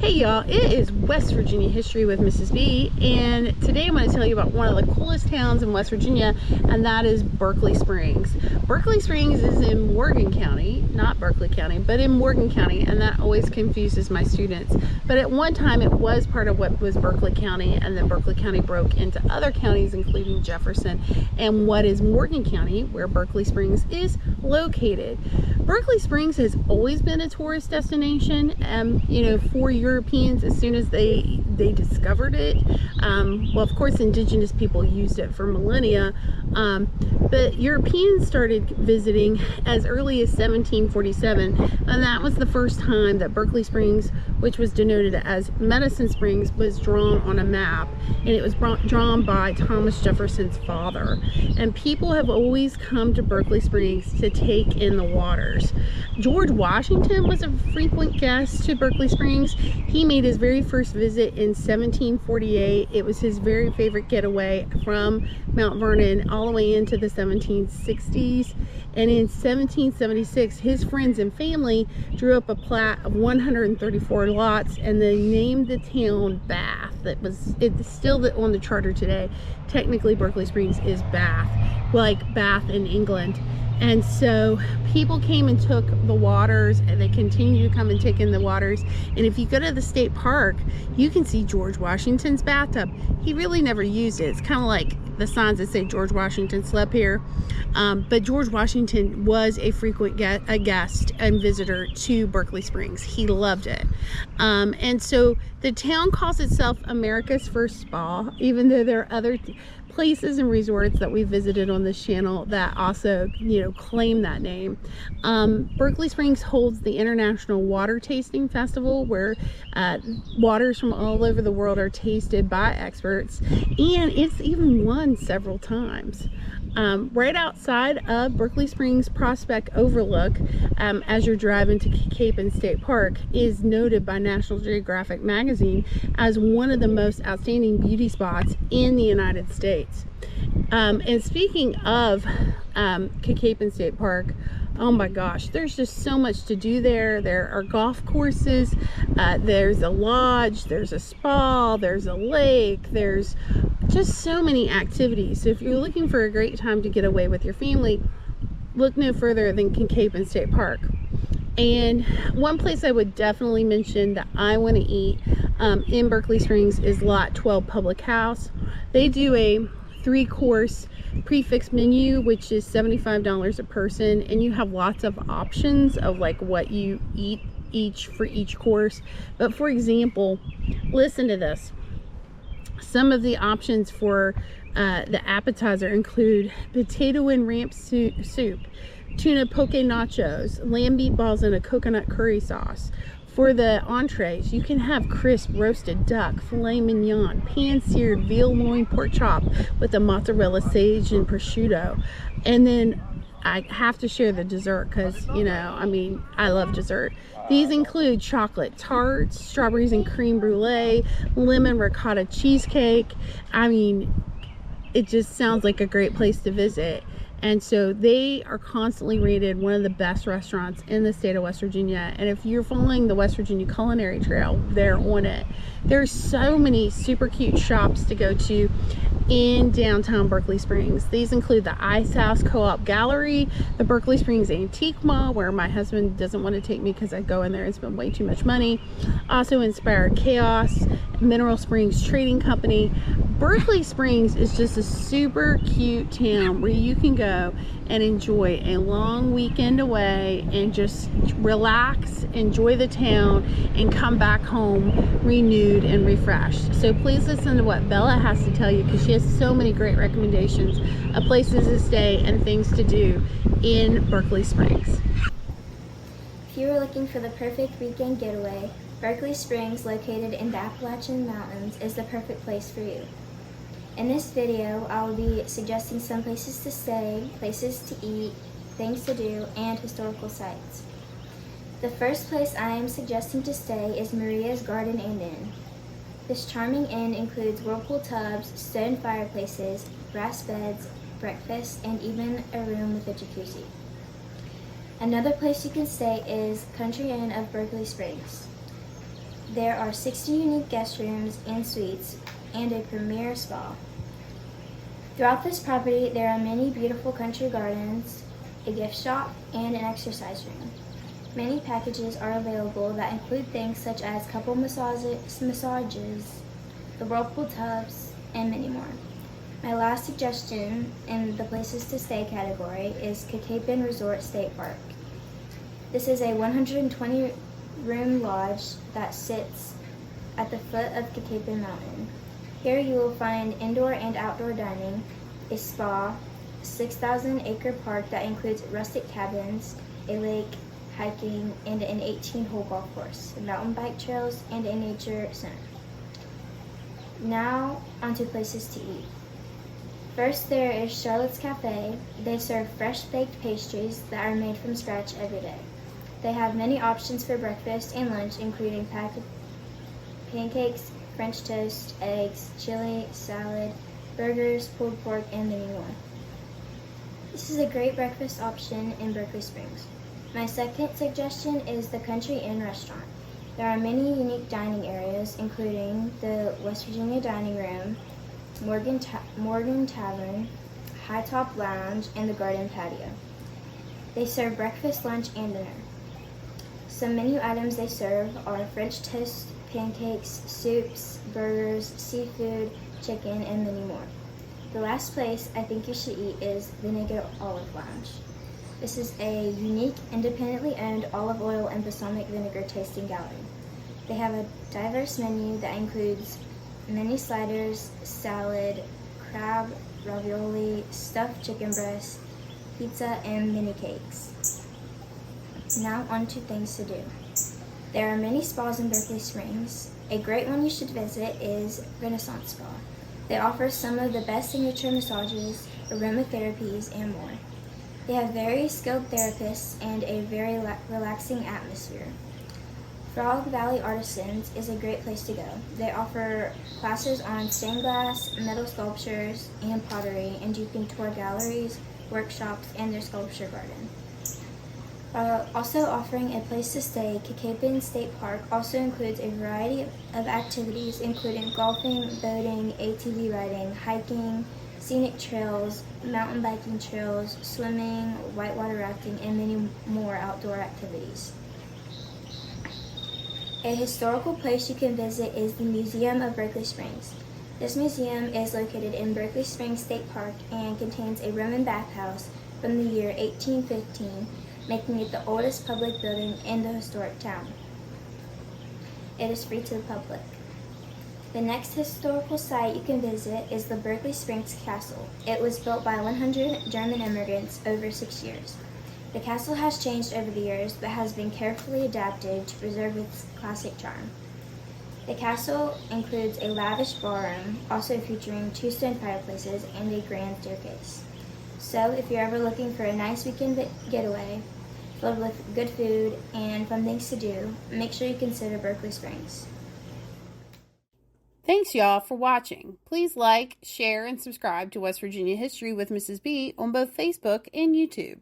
Hey y'all, it is West Virginia History with Mrs. B, and today I'm going to tell you about one of the coolest towns in West Virginia, and that is Berkeley Springs. Berkeley Springs is in Morgan County, not Berkeley County, but in Morgan County, and that always confuses my students. But at one time it was part of what was Berkeley County, and then Berkeley County broke into other counties, including Jefferson and what is Morgan County, where Berkeley Springs is located. Berkeley Springs has always been a tourist destination, for Europeans as soon as they discovered it. Well, of course, indigenous people used it for millennia, but Europeans started visiting as early as 1747, and that was the first time that Berkeley Springs, which was denoted as Medicine Springs, was drawn on a map, and it was drawn by Thomas Jefferson's father. And people have always come to Berkeley Springs to take in the waters. George Washington was a frequent guest to Berkeley Springs. He made his very first visit in 1748. It was his very favorite getaway from Mount Vernon all the way into the 1760s. And in 1776, his friends and family drew up a plat of 134 lots, and they named the town Bath. It's still on the charter today. Technically, Berkeley Springs is Bath, like Bath in England. And so people came and took the waters, and they continue to come and take in the waters. And if you go to the state park, you can see George Washington's bathtub. He really never used it. It's kind of like the signs that say George Washington slept here. But George Washington was a frequent guest and visitor to Berkeley Springs. He loved it. And so the town calls itself America's first spa, even though there are other places and resorts that we visited on this channel that also, claim that name. Berkeley Springs holds the International Water Tasting Festival, where waters from all over the world are tasted by experts, and it's even won several times. Right outside of Berkeley Springs Prospect Overlook, as you're driving to Capon State Park, is noted by National Geographic magazine as one of the most outstanding beauty spots in the United States. And speaking of Capon State Park, oh my gosh, there's just so much to do there. There are golf courses, there's a lodge, there's a spa, there's a lake, there's just so many activities. So if you're looking for a great time to get away with your family, look no further than Capon State Park. And one place I would definitely mention that I want to eat in Berkeley Springs is Lot 12 Public House. They do a 3-course prefix menu, which is $75 a person, and you have lots of options of like what you eat for each course. But for example, listen to this. Some of the options for the appetizer include potato and ramp soup, tuna poke nachos, lamb meatballs and a coconut curry sauce. For the entrees, you can have crisp roasted duck, filet mignon, pan-seared veal loin pork chop with a mozzarella, sage, and prosciutto. And then I have to share the dessert because, I love dessert. These include chocolate tarts, strawberries and creme brulee, lemon ricotta cheesecake. It just sounds like a great place to visit. And so they are constantly rated one of the best restaurants in the state of West Virginia. And if you're following the West Virginia Culinary Trail, they're on it. There's so many super cute shops to go to in downtown Berkeley Springs. These include the Ice House Co-op Gallery, the Berkeley Springs Antique Mall, where my husband doesn't want to take me because I go in there and spend way too much money. Also Inspired Chaos, Mineral Springs Trading Company. Berkeley Springs is just a super cute town where you can go and enjoy a long weekend away and just relax, enjoy the town, and come back home renewed and refreshed. So please listen to what Bella has to tell you, because she has so many great recommendations of places to stay and things to do in Berkeley Springs. If you are looking for the perfect weekend getaway, Berkeley Springs, located in the Appalachian Mountains, is the perfect place for you. In this video, I will be suggesting some places to stay, places to eat, things to do, and historical sites. The first place I am suggesting to stay is Maria's Garden and Inn. This charming inn includes whirlpool tubs, stone fireplaces, brass beds, breakfast, and even a room with a jacuzzi. Another place you can stay is Country Inn of Berkeley Springs. There are 60 unique guest rooms and suites and a premier spa. Throughout this property, there are many beautiful country gardens, a gift shop, and an exercise room. Many packages are available that include things such as couple massages, the whirlpool tubs, and many more. My last suggestion in the places to stay category is Kakapen Resort State Park. This is a 120-room lodge that sits at the foot of Kakapen Mountain. Here you will find indoor and outdoor dining, a spa, 6,000-acre park that includes rustic cabins, a lake, hiking, and an 18-hole golf course, mountain bike trails, and a nature center. Now, onto places to eat. First, there is Charlotte's Cafe. They serve fresh-baked pastries that are made from scratch every day. They have many options for breakfast and lunch, including pancakes, French toast, eggs, chili, salad, burgers, pulled pork, and many more. This is a great breakfast option in Berkeley Springs. My second suggestion is the Country Inn restaurant. There are many unique dining areas, including the West Virginia Dining Room, Morgan Tavern, High Top Lounge, and the Garden Patio. They serve breakfast, lunch, and dinner. Some menu items they serve are French toast, pancakes, soups, burgers, seafood, chicken, and many more. The last place I think you should eat is the Naked Olive Lounge. This is a unique, independently owned olive oil and balsamic vinegar tasting gallery. They have a diverse menu that includes many sliders, salad, crab, ravioli, stuffed chicken breast, pizza, and mini cakes. Now on to things to do. There are many spas in Berkeley Springs. A great one you should visit is Renaissance Spa. They offer some of the best signature massages, aromatherapies, and more. They have very skilled therapists and a very relaxing atmosphere. Frog Valley Artisans is a great place to go. They offer classes on stained glass, metal sculptures, and pottery, and you can tour galleries, workshops, and their sculpture garden. Also offering a place to stay, Kakapen State Park also includes a variety of activities including golfing, boating, ATV riding, hiking, scenic trails, mountain biking trails, swimming, whitewater rafting, and many more outdoor activities. A historical place you can visit is the Museum of Berkeley Springs. This museum is located in Berkeley Springs State Park and contains a Roman bathhouse from the year 1815, making it the oldest public building in the historic town. It is free to the public. The next historical site you can visit is the Berkeley Springs Castle. It was built by 100 German immigrants over 6 years. The castle has changed over the years, but has been carefully adapted to preserve its classic charm. The castle includes a lavish ballroom, also featuring 2 stone fireplaces and a grand staircase. So, if you're ever looking for a nice weekend getaway, filled with good food and fun things to do, make sure you consider Berkeley Springs. Thanks, y'all, for watching. Please like, share, and subscribe to West Virginia History with Mrs. B on both Facebook and YouTube.